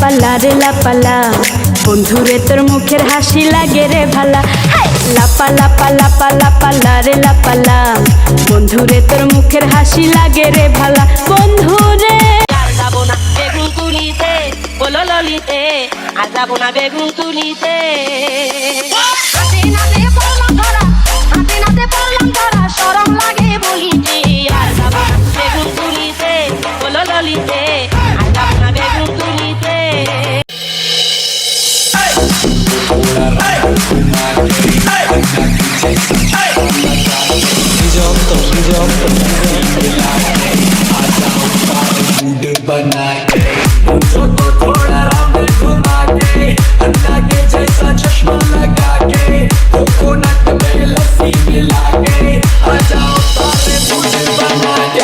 লাপালা রে লাপালা বন্ধুরে তোর মুখের হাসি লাগে রে ভালা লাপালা লাপালা রে লাপালা বন্ধুরে তোর মুখের হাসি লাগে রে ভালা বন্ধুরে আর যাবো না বেগুন তুলিতে বলো ললিতে আর যাবো না বেগুন তুলিতে হাতে নাতে পড়লাম ধরা হাতে নাতে পড়লাম ধরা শরম লাগে বলিতে আর যাবো না বেগুন তুলিতে বলো ললিতে আর যাবো না বেগুন তুলিতে मुझको थोड़ा राउंड घुमा के अन्ना के जैसा चश्मा लगा के कोकोनट में लस्सी मिला के आ जाओ सारे मूड बना के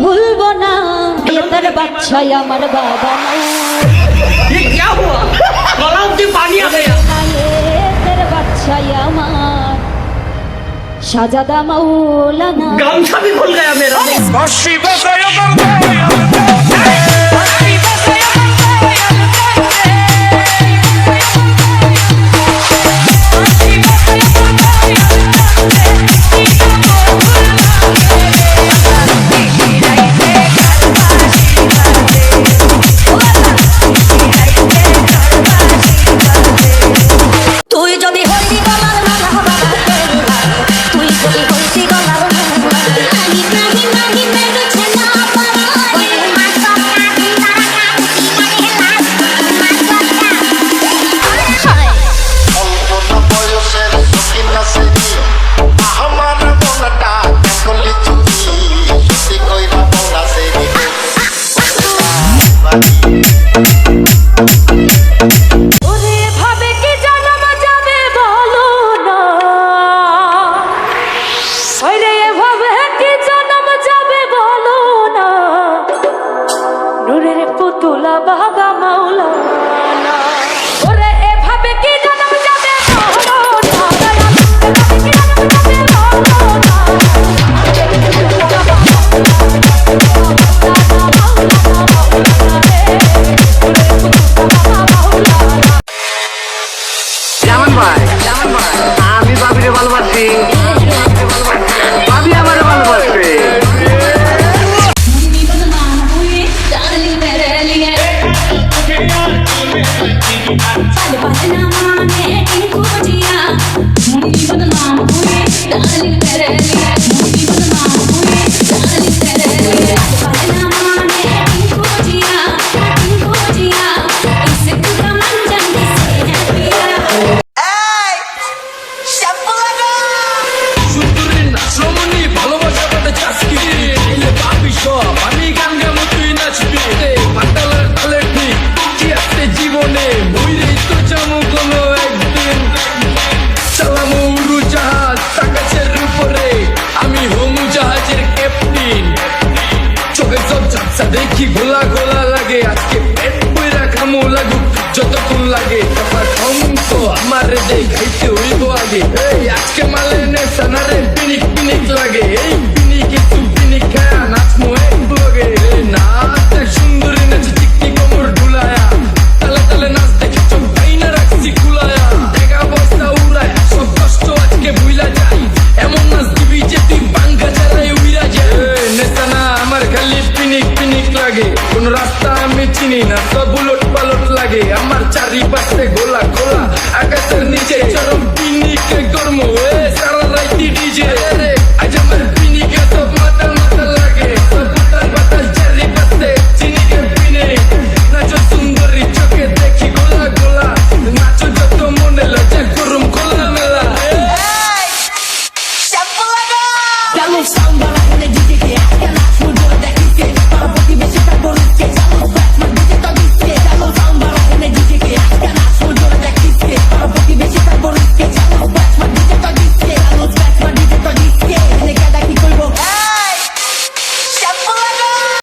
ভুলবো না এদের বাচ্চাই আমার বাবা ये क्या हुआ गलाव से पानी आ गया এদের বাচ্চাই আমার শাহজাদা মাওলানা गमछा भी खुल गया मेरा বাবা মাওলানা ওরে এভাবে কি জন্ম যাবে জামান ভাই আমি বাবিরে ভালোবাসি বাবি আমারে ভালোবাসে দেখি গোলা গোলা লাগে আজকে পেট বইরা খামো লাগুক যতক্ষণ লাগে তারপর তো আমার দেখাইতে হইব আগে এই আজকে মালে নেশা না রে পিনিক পিনিক লাগে এই পিনিক একটু পিনিক খায়া নাচমো এক ব্লগে নাচতে সুন্দরী নাচে টিকটি কোমর ঢুলায়া তালে তালে নাচ দেখে চোখ বাইনা রাখছি কুলায়া দেখা বস্তা উড়ায় সব কষ্ট আজকে ভুইলা যাই এমন নাচ দিবি যে তুই বাঙ্গা চালাই উইরা যায় নেশা না আমার খালি পিনিক পিনিক লাগে কোন রাস্তা আমি চিনি না সব উলট পালট লাগে আমার চারিপাশে গোলা গোলা আকাশের নিচে চরম পিনিক গরম হয়ে